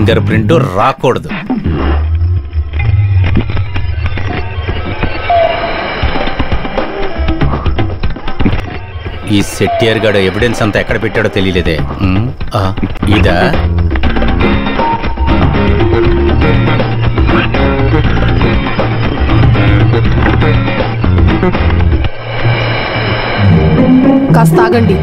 Finger print రాకూడదు. ఈ సెట్టియర్ గాడు ఎవిడెన్స్ అంతా ఎక్కడ పెట్టాడో తెలియలేదే. ఇదా? కాస్త ఆగండి.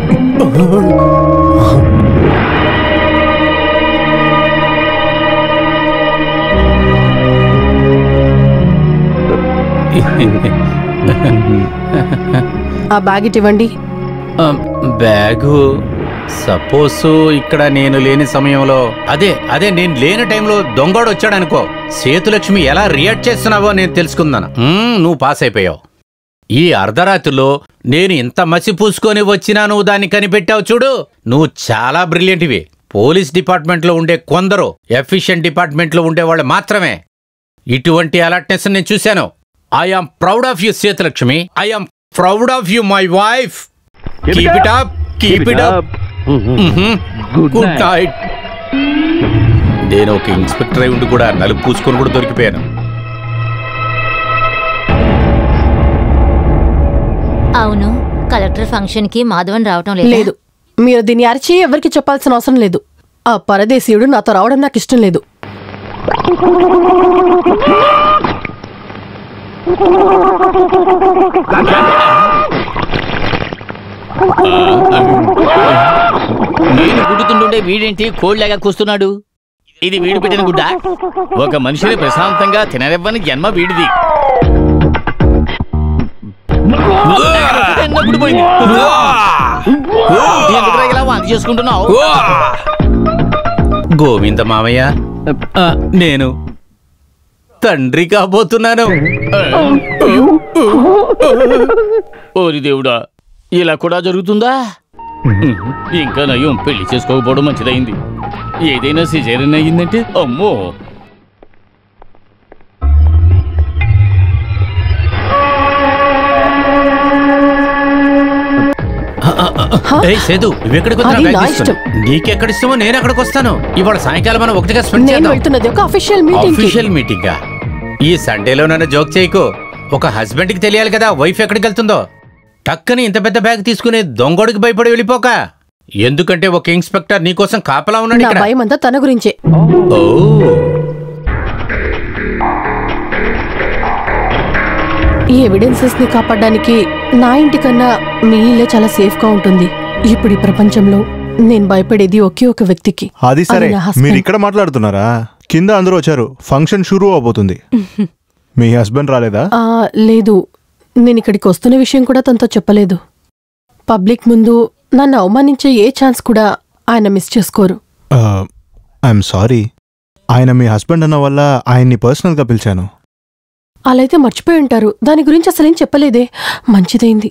ఆ బ్యాగ్ ఇవ్వండి. బ్యాగు సపోజ్ ఇక్కడ నేను లేని సమయంలో అదే నేను లేని టైంలో దొంగోడు వచ్చాడనుకో, సేతులక్ష్మి ఎలా రియాక్ట్ చేస్తున్నావో నేను తెలుసుకున్నాను. నువ్వు పాస్ అయిపోయావు. ఈ అర్ధరాత్రిలో నేను ఇంత మసి పూసుకొని వచ్చినా నువ్వు దాన్ని కనిపెట్టావు చూడు. నువ్వు చాలా బ్రిలియంట్వి. పోలీస్ డిపార్ట్మెంట్లో ఉండే కొందరు ఎఫిషియెంట్ డిపార్ట్మెంట్లో ఉండేవాళ్ళు మాత్రమే ఇటువంటి అలర్ట్నెస్ నేను చూశాను. I am proud of you Sethulakshmi. I am proud of you my wife. Keep it up, keep it up. Good night. నేను ఒక ఇన్స్పెక్టర్ అయి ఉండి కూడా నలుపు పూసుకొని కూడా దొరికిపోయాను. అవును, కలెక్టర్ ఫంక్షన్ కి మాధవన్ రావటం లేదు. మీరు దీన్ని అరిచి ఎవరికి చెప్పాల్సిన అవసరం లేదు. ఆ పరదేశీయుడు నాతో రావడం నాకు ఇష్టం లేదు. నేను గుడ్డుతుండే వీడేంటి కోళ్ళగా కూస్తున్నాడు? ఇది వీడు పెట్టిన గుడ్డ? ఒక మనిషిని ప్రశాంతంగా తిననివ్వని జన్మ వీడిది. ఇలా వాంతి చేసుకుంటున్నావు? గోవింద మామయ్య, నేను తండ్రి కాబోతున్నాను. ఓరి దేవుడా, ఇలా కూడా జరుగుతుందా? ఇంకా నయం పెళ్లి చేసుకోకపోవడం మంచిదైంది. ఏదైనా సిజేరియన్ అయ్యిందంటే అమ్మో. సేదు, నీకెక్కడిస్తామో నేను అక్కడికి వస్తాను. ఇవాళ సాయంకాలం మనం ఒకటిగా స్పెండ్ చేద్దాం. Official meeting. ఈ సండేలో నన్ను జోక్ చేయకు. ఒక హస్బెండ్ కి తెలియాలి కదా వైఫ్ ఎక్కడికి వెళ్తుందో. టక్కని ఇంత పెద్ద బ్యాగ్ తీసుకుని దొంగోడికి భయపడి వెళ్ళిపోక. ఎందుకంటే ఒక ఇన్స్పెక్టర్ నీకోసం కాపలా ఉన్నాడు. భయమంతా తన గురించే. ఈ ఎవిడెన్సెస్ ని కాపాడడానికి నా ఇంటికన్నా మీ ఇల్లే చాలా సేఫ్ గా ఉంటుంది. ఇప్పుడు ఈ ప్రపంచంలో నేను భయపడేది ఒకే ఒక వ్యక్తికి. అది సరే, మీరు ఇక్కడ మాట్లాడుతున్నారా? కింద అందరూ వచ్చారు, ఫంక్షన్ షురూ అవబోతుంది. మీ హస్బెండ్ రాలేదా? లేదు, నేను ఇక్కడికి వస్తున్న విషయం కూడా తనతో చెప్పలేదు. పబ్లిక్ ముందు నన్ను అవమానించే ఏ ఛాన్స్ కూడా ఆయన మిస్ చేసుకోరు. I'm sorry. ఆయన మీ హస్బెండ్ అన్న వల్ల ఆయన్ని పర్సనల్ గా పిలిచాను. అలా అయితే మర్చిపోయి ఉంటారు. దాని గురించి అసలేం చెప్పలేదే. మంచిదైంది.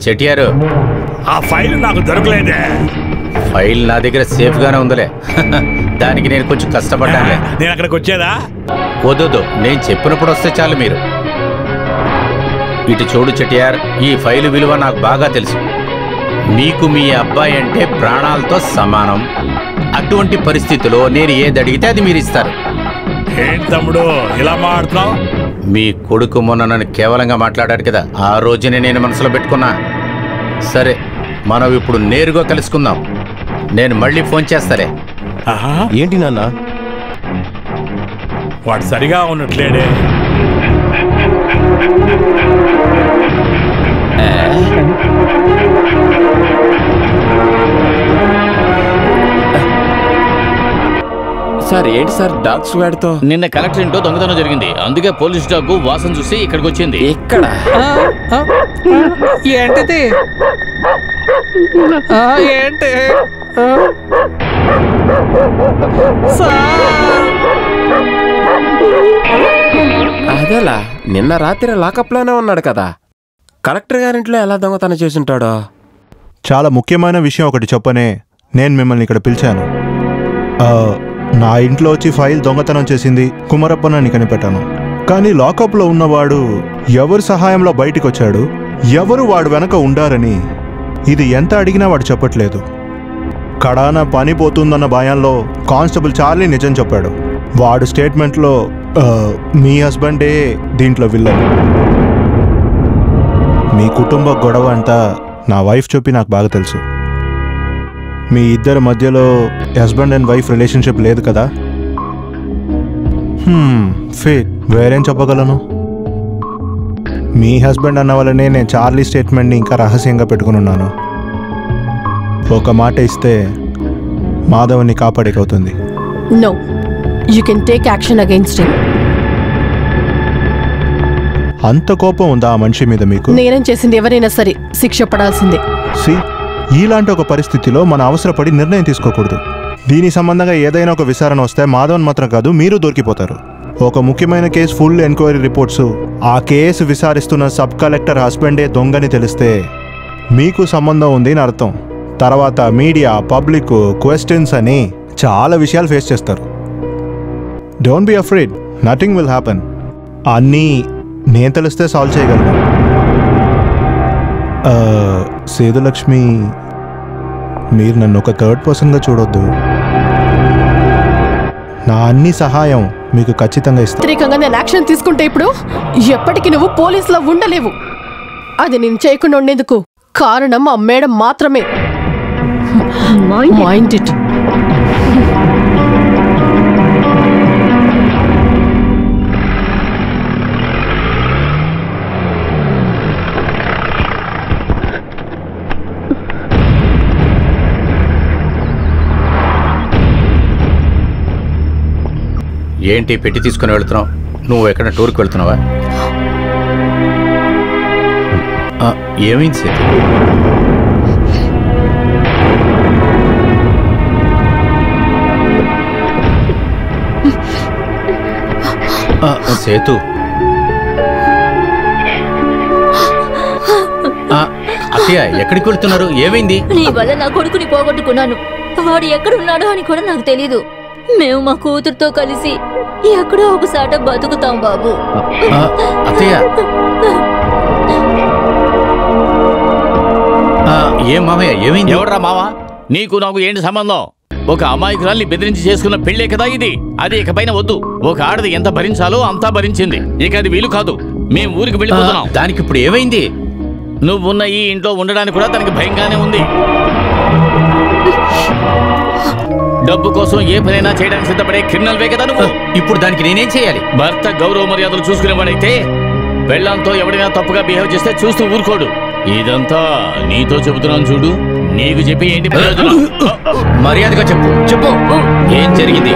చెటియారు, ఆ ఫైల్ నాకు దొరకలేదే. ఫైల్ నా దగ్గర సేఫ్ గానే ఉందిలే. దానికి నేను కొంచెం కష్టపడ్డాను. నేను అక్కడికి వచ్చేదా? వద్దు, నేను చెప్పినప్పుడు వస్తే చాలు. మీరు ఇటు చూడు చెటియార్, ఈ ఫైలు విలువ నాకు బాగా తెలుసు. మీకు మీ అబ్బాయి అంటే ప్రాణాలతో సమానం. అటువంటి పరిస్థితిలో నేను ఏది అడిగితే అది మీరు ఇస్తారు. ఏంటి తమ్ముడు ఇలా మాట్లాడుతున్నావు? మీ కొడుకు మొన్న నన్ను కేవలంగా మాట్లాడాడు కదా, ఆ రోజునే నేను మనసులో పెట్టుకున్నా. సరే, మనం ఇప్పుడు నేరుగా కలుసుకుందాం. నేను మళ్ళీ ఫోన్ చేస్తాలే. ఏంటి నాన్న? వాడు సరిగా ఉన్నట్లేడే. సార్ ఏంటి సార్ డాగ్ స్క్వాడ్ తో? నిన్న కలెక్టర్ ఇంట్లో దొంగతనం జరిగింది. అందుకే పోలీస్ డాగ్ వాసన చూసి ఇక్కడికి వచ్చింది. ఎక్కడ? ఏంటిది? ఏంటి? అదేలా నిన్న రాత్రి లాకప్ లోనే ఉన్నాడు కదా. కలెక్టర్ గారింట్లో ఎలా దొంగతనం చేసుంటాడో. చాలా ముఖ్యమైన విషయం ఒకటి చెప్పనే నేను మిమ్మల్ని ఇక్కడ పిలిచాను. నా ఇంట్లో వచ్చి ఫైల్ దొంగతనం చేసింది కుమరప్పనని కనిపెట్టాను. కానీ లాకప్లో ఉన్నవాడు ఎవరి సహాయంలో బయటికి వచ్చాడు, ఎవరు వాడు వెనక ఉండారని ఇది ఎంత అడిగినా వాడు చెప్పట్లేదు. కడాన పని పోతుందన్న భయంలో కానిస్టేబుల్ చార్లీ నిజం చెప్పాడు. వాడు స్టేట్మెంట్లో మీ హస్బెండే దీంట్లో విల్లన్. మీ కుటుంబ గొడవ అంతా నా వైఫ్ చెప్పి నాకు బాగా తెలుసు. మీ ఇద్దరి మధ్యలో హస్బెండ్ అండ్ వైఫ్ రిలేషన్షిప్ లేదు కదా? ఫేట్ వేరేం చెప్పగలను? మీ హస్బెండ్ అన్న వల్లనే నేను చార్లీ స్టేట్మెంట్ని ఇంకా రహస్యంగా పెట్టుకుని ఉన్నాను. ఒక మాట ఇస్తే మాధవ్ని కాపాడేకవుతుంది. No, you can take action against him. అంత కోపం ఉందా ఆ మనిషి మీద మీకు? నేనేం చేసింది ఎవరైనా సరే శిక్ష పడాల్సిందే. ఇలాంటి ఒక పరిస్థితిలో మనం అవసరపడి నిర్ణయం తీసుకోకూడదు. దీని సంబంధంగా ఏదైనా ఒక విచారణ వస్తే మాధవన్ మాత్రం కాదు, మీరు దొరికిపోతారు. ఒక ముఖ్యమైన కేసు ఫుల్ ఎంక్వైరీ రిపోర్ట్స్, ఆ కేసు విచారిస్తున్న సబ్ కలెక్టర్ హస్బెండే దొంగని తెలిస్తే మీకు సంబంధం ఉంది అని అర్థం. తర్వాత మీడియా, పబ్లిక్, క్వశ్చన్స్ అని చాలా విషయాలు ఫేస్ చేస్తారు. Don't be afraid, nothing will happen. అన్నీ నేను తెలిస్తే సాల్వ్ చేయగలను. సేతులక్ష్మి, మీరు నన్ను ఒక థర్డ్ పర్సన్గా చూడొద్దు. నా అన్ని సహాయం మీకు ఖచ్చితంగా ఇస్తాను. వ్యతిరేకంగా నేను యాక్షన్ తీసుకుంటే ఇప్పుడు ఎప్పటికీ నువ్వు పోలీసులో ఉండలేవు. అది నేను చేయకుండా ఉండేందుకు కారణం ఆ మేడం మాత్రమే. Mind it. ఏంటి పెట్టి తీసుకుని వెళ్తున్నావు? నువ్వు ఎక్కడ టూర్కి వెళ్తున్నావా? ఏమైంది సేతు? సేతు, అత్తయ్య ఎక్కడికి వెళ్తున్నారు? ఏమైంది? నీ వల్ల నా కొడుకుని పోగొట్టుకున్నాను. వాడు ఎక్కడున్నాడో అని కూడా నాకు తెలీదు. మేము మా కూతురుతో కలిసి ఎక్కడో ఒకసాట బతుకుతాం బాబు. అత్తయ్య, ఏం మామయ్య ఏమైంది? ఎవడ్రా మావా? నీకు నాకు ఏంటి సంబంధం? ఒక అమాయకురాల్ని బెదిరించి చేసుకున్న పెళ్లే కదా ఇది. అది ఇకపైన వద్దు. ఒక ఆడది ఎంత భరించాలో అంతా భరించింది. ఇక అది వీలు కాదు. మేం ఊరికి వెళ్ళిపోతున్నాం. దానికి ఇప్పుడు ఏమైంది? నువ్వున్న ఈ ఇంట్లో ఉండడానికి కూడా తనకి భయంగానే ఉంది. డబ్బు కోసం ఏ పనైనా చేయడానికి సిద్ధపడే క్రిమినల్వే కదా నువ్వు. ఇప్పుడు దానికి నేనేం చేయాలి? భర్త గౌరవ మర్యాదలు చూసుకునేవాడైతే పెళ్ళంతో ఎవడైనా తప్పుగా బిహేవ్ చేస్తే చూస్తూ ఊరుకోడు. ఇదంతా నీతో చెబుతున్నాను చూడు. నీకు చెప్పి ఏంటి ప్రయోజనం? మర్యాదగా చెప్పు. చెప్పు, ఏం జరిగింది?